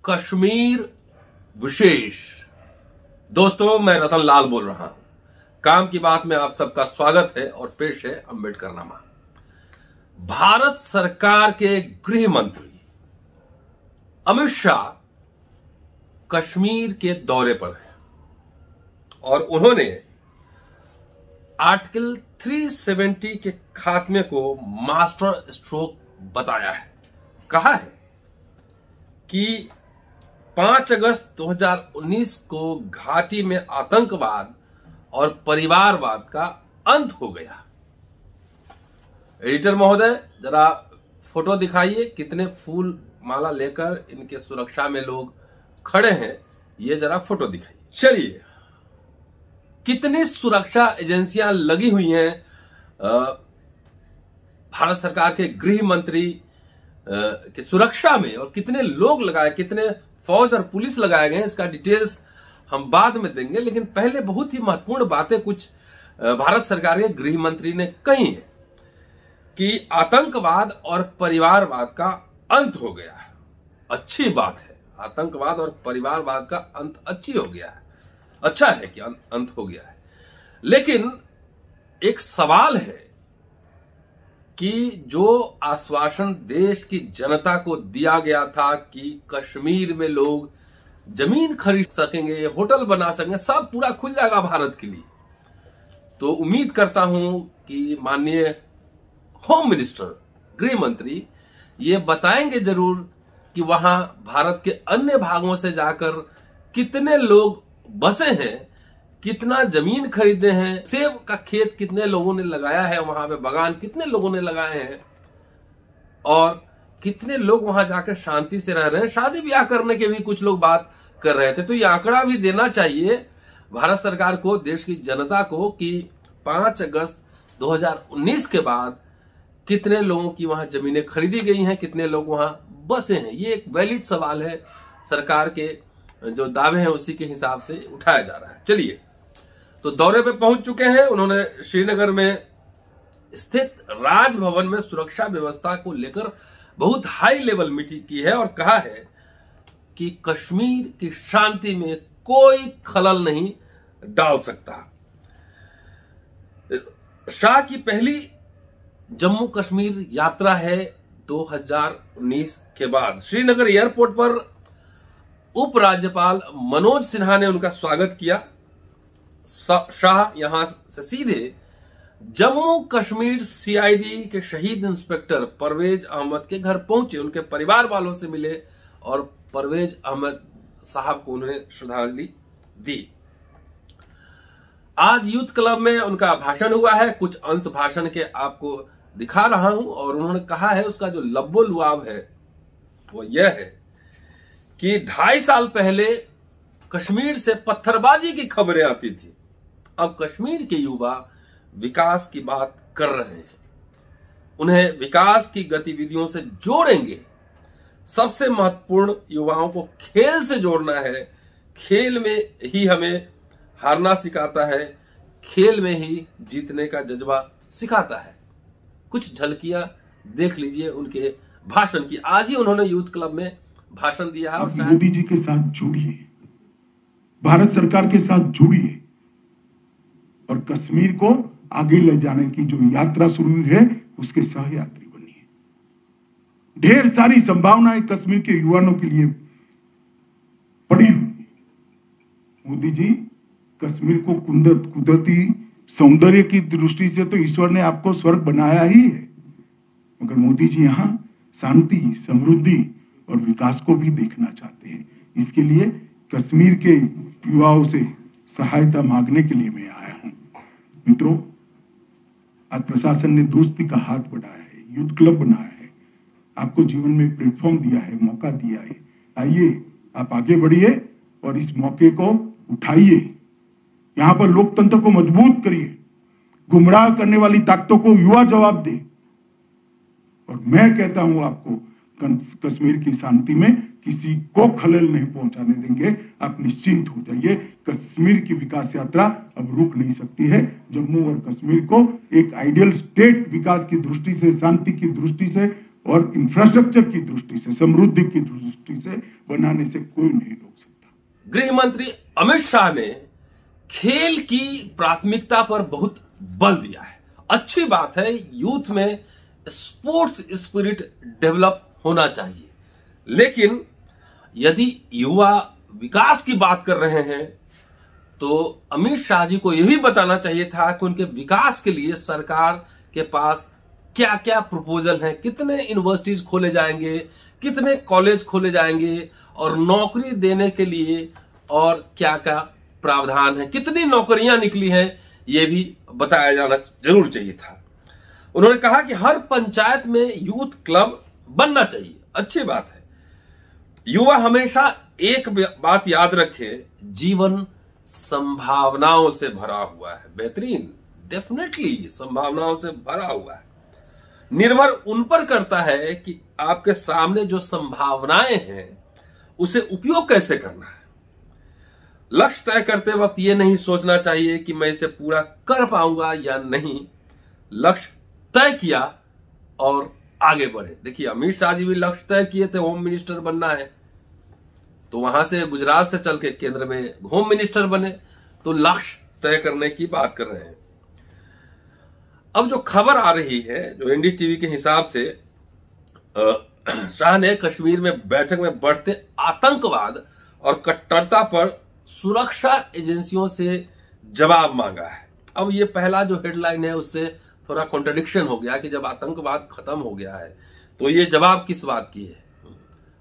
कश्मीर विशेष। दोस्तों, मैं रतन लाल बोल रहा हूं। काम की बात में आप सबका स्वागत है और पेश है अम्बेडकरनामा। भारत सरकार के गृह मंत्री अमित शाह कश्मीर के दौरे पर हैं और उन्होंने आर्टिकल 370 के खात्मे को मास्टर स्ट्रोक बताया है। कहा है कि 5 अगस्त 2019 को घाटी में आतंकवाद और परिवारवाद का अंत हो गया। एडिटर महोदय, जरा फोटो दिखाइए। कितने फूल माला लेकर इनके सुरक्षा में लोग खड़े हैं, ये जरा फोटो दिखाइए। चलिए, कितनी सुरक्षा एजेंसियां लगी हुई हैं भारत सरकार के गृह मंत्री की सुरक्षा में, और कितने लोग लगाए, कितने फौज और पुलिस लगाए गए, इसका डिटेल्स हम बाद में देंगे। लेकिन पहले बहुत ही महत्वपूर्ण बातें कुछ भारत सरकार के गृह मंत्री ने कही है कि आतंकवाद और परिवारवाद का अंत हो गया है। अच्छी बात है, आतंकवाद और परिवारवाद का अंत अच्छी हो गया है, अच्छा है कि अंत हो गया है। लेकिन एक सवाल है कि जो आश्वासन देश की जनता को दिया गया था कि कश्मीर में लोग जमीन खरीद सकेंगे, होटल बना सकेंगे, सब पूरा खुल जाएगा भारत के लिए, तो उम्मीद करता हूं कि माननीय होम मिनिस्टर, गृह मंत्री ये बताएंगे जरूर कि वहां भारत के अन्य भागों से जाकर कितने लोग बसे हैं, कितना जमीन खरीदे हैं, सेब का खेत कितने लोगों ने लगाया है, वहां पे बागान कितने लोगों ने लगाए हैं, और कितने लोग वहां जाकर शांति से रह रहे हैं। शादी ब्याह करने के भी कुछ लोग बात कर रहे थे। तो ये आंकड़ा भी देना चाहिए भारत सरकार को, देश की जनता को, कि 5 अगस्त 2019 के बाद कितने लोगों की वहां जमीनें खरीदी गई हैं, कितने लोग वहां बसे हैं। ये एक वैलिड सवाल है, सरकार के जो दावे हैं उसी के हिसाब से उठाया जा रहा है। चलिए, तो दौरे पे पहुंच चुके हैं। उन्होंने श्रीनगर में स्थित राजभवन में सुरक्षा व्यवस्था को लेकर बहुत हाई लेवल मीटिंग की है और कहा है कि कश्मीर की शांति में कोई खलल नहीं डाल सकता। शाह की पहली जम्मू कश्मीर यात्रा है 2019 के बाद। श्रीनगर एयरपोर्ट पर उपराज्यपाल मनोज सिन्हा ने उनका स्वागत किया। शाह यहां से सीधे जम्मू कश्मीर सीआईडी के शहीद इंस्पेक्टर परवेज अहमद के घर पहुंचे, उनके परिवार वालों से मिले और परवेज अहमद साहब को उन्होंने श्रद्धांजलि दी। आज यूथ क्लब में उनका भाषण हुआ है। कुछ अंश भाषण के आपको दिखा रहा हूं, और उन्होंने कहा है, उसका जो लब्बो लुआब है वो यह है कि 2.5 साल पहले कश्मीर से पत्थरबाजी की खबरें आती थी, अब कश्मीर के युवा विकास की बात कर रहे हैं। उन्हें विकास की गतिविधियों से जोड़ेंगे। सबसे महत्वपूर्ण, युवाओं को खेल से जोड़ना है। खेल में ही हमें हारना सिखाता है, खेल में ही जीतने का जज्बा सिखाता है। कुछ झलकियां देख लीजिए उनके भाषण की। आज ही उन्होंने यूथ क्लब में भाषण दिया है। आप मोदी जी के साथ जुड़िए, भारत सरकार के साथ जुड़िए और कश्मीर को आगे ले जाने की जो यात्रा शुरू है उसके सहयात्री बनिए। ढेर सारी संभावनाएं कश्मीर के युवाओं के लिए पड़ी हुई। मोदी जी, कश्मीर को कुदरती सौंदर्य की दृष्टि से तो ईश्वर ने आपको स्वर्ग बनाया ही है, मगर मोदी जी यहाँ शांति, समृद्धि और विकास को भी देखना चाहते हैं। इसके लिए कश्मीर के युवाओं से सहायता मांगने के लिए मैं आया हूं। मित्रों, आज प्रशासन ने दोस्ती का हाथ बढ़ाया है, यूथ क्लब बनाया है, आपको जीवन में प्लेटफॉर्म दिया है, मौका दिया है। आइए, आप आगे बढ़िए और इस मौके को उठाइए। यहां पर लोकतंत्र को मजबूत करिए। गुमराह करने वाली ताकतों को युवा जवाब दे। और मैं कहता हूं आपको, कश्मीर की शांति में किसी को खलल नहीं पहुंचाने देंगे। आप निश्चिंत हो जाइए। कश्मीर की विकास यात्रा अब रुक नहीं सकती है। जम्मू और कश्मीर को एक आइडियल स्टेट विकास की दृष्टि से, शांति की दृष्टि से और इंफ्रास्ट्रक्चर की दृष्टि से, समृद्धि की दृष्टि से बनाने से कोई नहीं रोक सकता। गृह मंत्री अमित शाह ने खेल की प्राथमिकता पर बहुत बल दिया है। अच्छी बात है, यूथ में स्पोर्ट्स स्पिरिट डेवलप होना चाहिए, लेकिन यदि युवा विकास की बात कर रहे हैं तो अमित शाह जी को यह भी बताना चाहिए था कि उनके विकास के लिए सरकार के पास क्या क्या प्रपोजल हैं, कितने यूनिवर्सिटीज खोले जाएंगे, कितने कॉलेज खोले जाएंगे और नौकरी देने के लिए और क्या क्या प्रावधान है, कितनी नौकरियां निकली हैं, यह भी बताया जाना जरूर चाहिए था। उन्होंने कहा कि हर पंचायत में यूथ क्लब बनना चाहिए। अच्छी बात है। युवा हमेशा एक बात याद रखे, जीवन संभावनाओं से भरा हुआ है। बेहतरीन, डेफिनेटली संभावनाओं से भरा हुआ है। निर्भर उन पर करता है कि आपके सामने जो संभावनाएं हैं उसे उपयोग कैसे करना है। लक्ष्य तय करते वक्त यह नहीं सोचना चाहिए कि मैं इसे पूरा कर पाऊंगा या नहीं। लक्ष्य तय किया और आगे बढ़े। देखिए, अमित शाह जी भी लक्ष्य तय किए थे, होम मिनिस्टर बनना है, तो वहां से गुजरात से चल के केंद्र में होम मिनिस्टर बने, तो लक्ष्य तय करने की बात कर रहे हैं। अब जो खबर आ रही है, जो एनडीटीवी के हिसाब से शाह ने कश्मीर में बैठक में बढ़ते आतंकवाद और कट्टरता पर सुरक्षा एजेंसियों से जवाब मांगा है। अब ये पहला जो हेडलाइन है उससे थोड़ा कॉन्ट्रडिक्शन हो गया कि जब आतंकवाद खत्म हो गया है तो ये जवाब किस बात की है।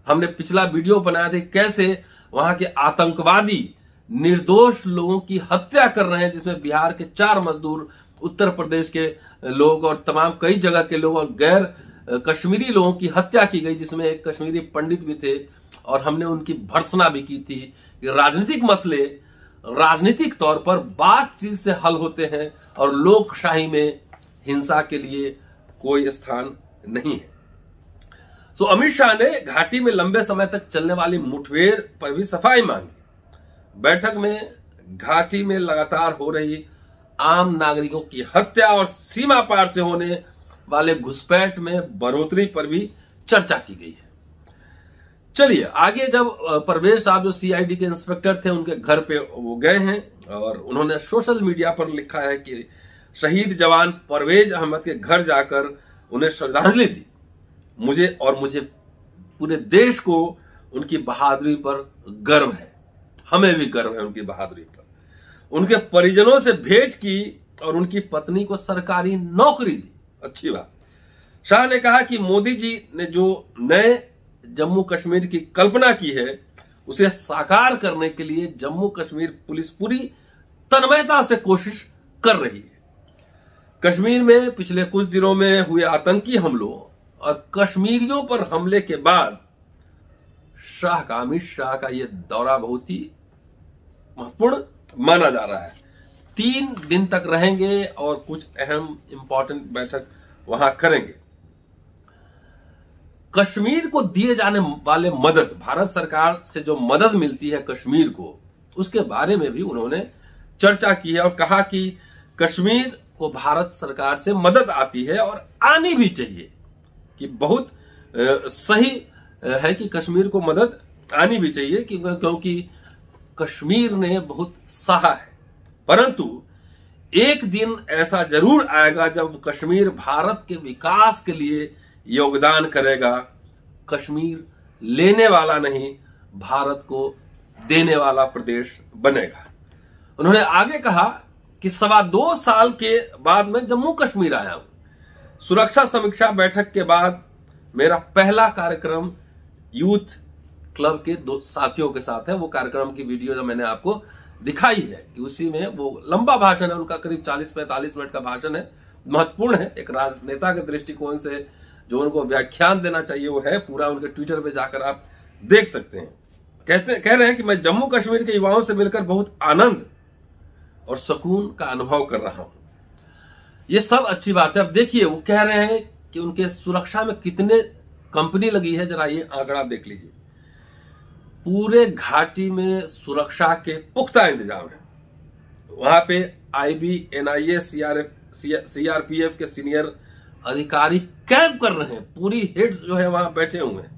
हमने पिछला वीडियो बनाया था कैसे वहां के आतंकवादी निर्दोष लोगों की हत्या कर रहे हैं, जिसमें बिहार के 4 मजदूर, उत्तर प्रदेश के लोग और तमाम कई जगह के लोग और गैर कश्मीरी लोगों की हत्या की गई, जिसमें एक कश्मीरी पंडित भी थे और हमने उनकी भर्त्सना भी की थी कि राजनीतिक मसले राजनीतिक तौर पर बातचीत से हल होते हैं और लोकशाही में हिंसा के लिए कोई स्थान नहीं है। तो अमित शाह ने घाटी में लंबे समय तक चलने वाली मुठभेड़ पर भी सफाई मांगी। बैठक में घाटी में लगातार हो रही आम नागरिकों की हत्या और सीमा पार से होने वाले घुसपैठ में बढ़ोतरी पर भी चर्चा की गई है। चलिए आगे, जब परवेज साहब जो सीआईडी के इंस्पेक्टर थे उनके घर पे वो गए हैं और उन्होंने सोशल मीडिया पर लिखा है कि शहीद जवान परवेज अहमद के घर जाकर उन्हें श्रद्धांजलि दी। मुझे पूरे देश को उनकी बहादुरी पर गर्व है, हमें भी गर्व है उनकी बहादुरी पर। उनके परिजनों से भेंट की और उनकी पत्नी को सरकारी नौकरी दी। अच्छी बात। शाह ने कहा कि मोदी जी ने जो नए जम्मू कश्मीर की कल्पना की है उसे साकार करने के लिए जम्मू कश्मीर पुलिस पूरी तन्मयता से कोशिश कर रही है। कश्मीर में पिछले कुछ दिनों में हुए आतंकी हमलों और कश्मीरियों पर हमले के बाद अमित शाह का यह दौरा बहुत ही महत्वपूर्ण माना जा रहा है। 3 दिन तक रहेंगे और कुछ अहम इंपॉर्टेंट बैठक वहां करेंगे। कश्मीर को दिए जाने वाले मदद, भारत सरकार से जो मदद मिलती है कश्मीर को, उसके बारे में भी उन्होंने चर्चा की है और कहा कि कश्मीर को भारत सरकार से मदद आती है और आनी भी चाहिए, कि बहुत सही है कि कश्मीर को मदद आनी भी चाहिए, क्योंकि कश्मीर ने बहुत सहा है। परंतु एक दिन ऐसा जरूर आएगा जब कश्मीर भारत के विकास के लिए योगदान करेगा। कश्मीर लेने वाला नहीं, भारत को देने वाला प्रदेश बनेगा। उन्होंने आगे कहा कि 2.25 साल के बाद मैं जम्मू कश्मीर आया हूं। सुरक्षा समीक्षा बैठक के बाद मेरा पहला कार्यक्रम यूथ क्लब के 2 साथियों के साथ है। वो कार्यक्रम की वीडियो जो मैंने आपको दिखाई है कि उसी में वो लंबा भाषण है उनका, करीब 40-45 मिनट का भाषण है, महत्वपूर्ण है। एक राजनेता के दृष्टिकोण से जो उनको व्याख्यान देना चाहिए वो है, पूरा उनके ट्विटर पे जाकर आप देख सकते हैं। कह रहे हैं कि मैं जम्मू कश्मीर के युवाओं से मिलकर बहुत आनंद और सुकून का अनुभव कर रहा हूं। ये सब अच्छी बात है। अब देखिए, वो कह रहे हैं कि उनके सुरक्षा में कितने कंपनी लगी है, जरा ये आंकड़ा देख लीजिए। पूरे घाटी में सुरक्षा के पुख्ता इंतजाम है। वहां पे आईबी, एनआईए, सीआरपीएफ के सीनियर अधिकारी कैंप कर रहे हैं, पूरी हेड्स जो है वहां बैठे हुए हैं,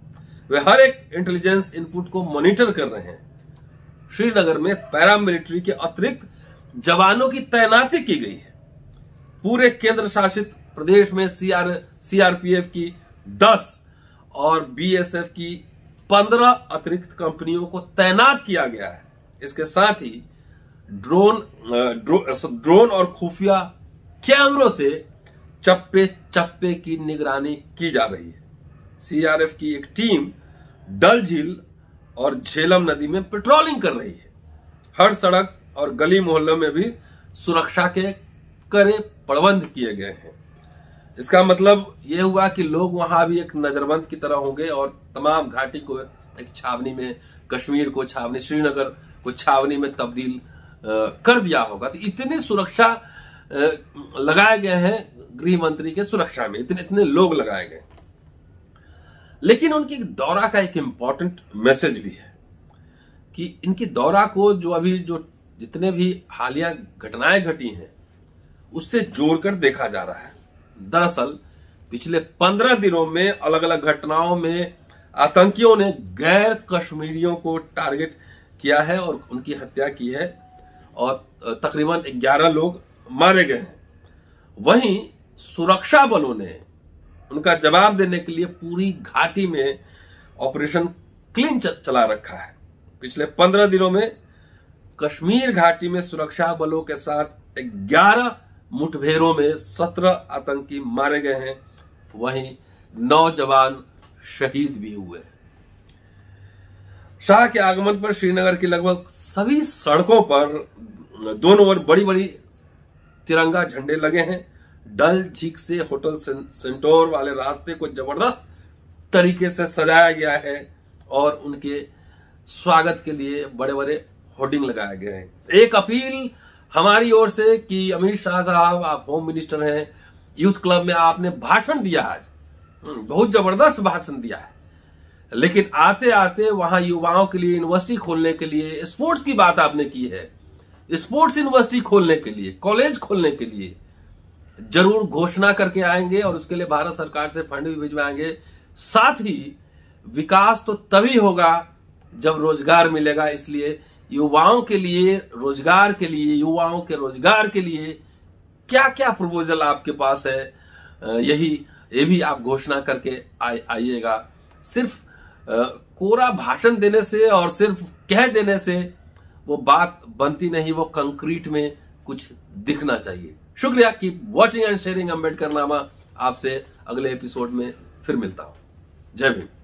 वे हर एक इंटेलिजेंस इनपुट को मॉनिटर कर रहे हैं। श्रीनगर में पैरामिलिट्री के अतिरिक्त जवानों की तैनाती की गई है। पूरे केंद्र शासित प्रदेश में सीआरपीएफ की 10 और बीएसएफ की 15 अतिरिक्त कंपनियों को तैनात किया गया है। इसके साथ ही ड्रोन और खुफिया कैमरों से चप्पे चप्पे की निगरानी की जा रही है। सीआरएफ की एक टीम डल झील और झेलम नदी में पेट्रोलिंग कर रही है। हर सड़क और गली मोहल्ले में भी सुरक्षा के कड़े प्रबंध किए गए हैं। इसका मतलब यह हुआ कि लोग वहां भी एक नजरबंद की तरह होंगे और तमाम घाटी को एक छावनी में, कश्मीर को छावनी, श्रीनगर को छावनी में तब्दील कर दिया होगा। तो इतनी सुरक्षा लगाए गए हैं गृह मंत्री के सुरक्षा में, इतने लोग लगाए गए। लेकिन उनकी दौरा का एक इंपॉर्टेंट मैसेज भी है कि इनकी दौरा को जो जितने भी हालिया घटनाएं घटी हैं उससे जोड़कर देखा जा रहा है। दरअसल पिछले 15 दिनों में अलग अलग घटनाओं में आतंकियों ने गैर कश्मीरियों को टारगेट किया है और उनकी हत्या की है और तकरीबन 11 लोग मारे गए हैं। वहीं सुरक्षा बलों ने उनका जवाब देने के लिए पूरी घाटी में ऑपरेशन क्लीन चला रखा है। पिछले 15 दिनों में कश्मीर घाटी में सुरक्षा बलों के साथ 11 मुठभेड़ों में 17 आतंकी मारे गए हैं, वहीं 9 जवान शहीद भी हुए। शाह के आगमन पर श्रीनगर की लगभग सभी सड़कों पर दोनों ओर बड़ी बड़ी तिरंगा झंडे लगे हैं। डल झील से होटल सेंटोर वाले रास्ते को जबरदस्त तरीके से सजाया गया है और उनके स्वागत के लिए बड़े बड़े होर्डिंग लगाए गए हैं। एक अपील हमारी ओर से कि अमित शाह साहब, आप होम मिनिस्टर हैं, यूथ क्लब में आपने भाषण दिया आज, बहुत जबरदस्त भाषण दिया है, लेकिन आते आते वहां युवाओं के लिए यूनिवर्सिटी खोलने के लिए स्पोर्ट्स की बात आपने की है। स्पोर्ट्स यूनिवर्सिटी खोलने के लिए, कॉलेज खोलने के लिए जरूर घोषणा करके आएंगे और उसके लिए भारत सरकार से फंड भी भिजवाएंगे। साथ ही विकास तो तभी होगा जब रोजगार मिलेगा। इसलिए युवाओं के लिए रोजगार के लिए, युवाओं के रोजगार के लिए क्या क्या प्रपोजल आपके पास है, ये भी आप घोषणा करके आइएगा। सिर्फ कोरा भाषण देने से और सिर्फ कह देने से वो बात बनती नहीं, वो कंक्रीट में कुछ दिखना चाहिए। शुक्रिया, keep watching and sharing Ambedkar नामा। आपसे अगले एपिसोड में फिर मिलता हूं। जय भीम।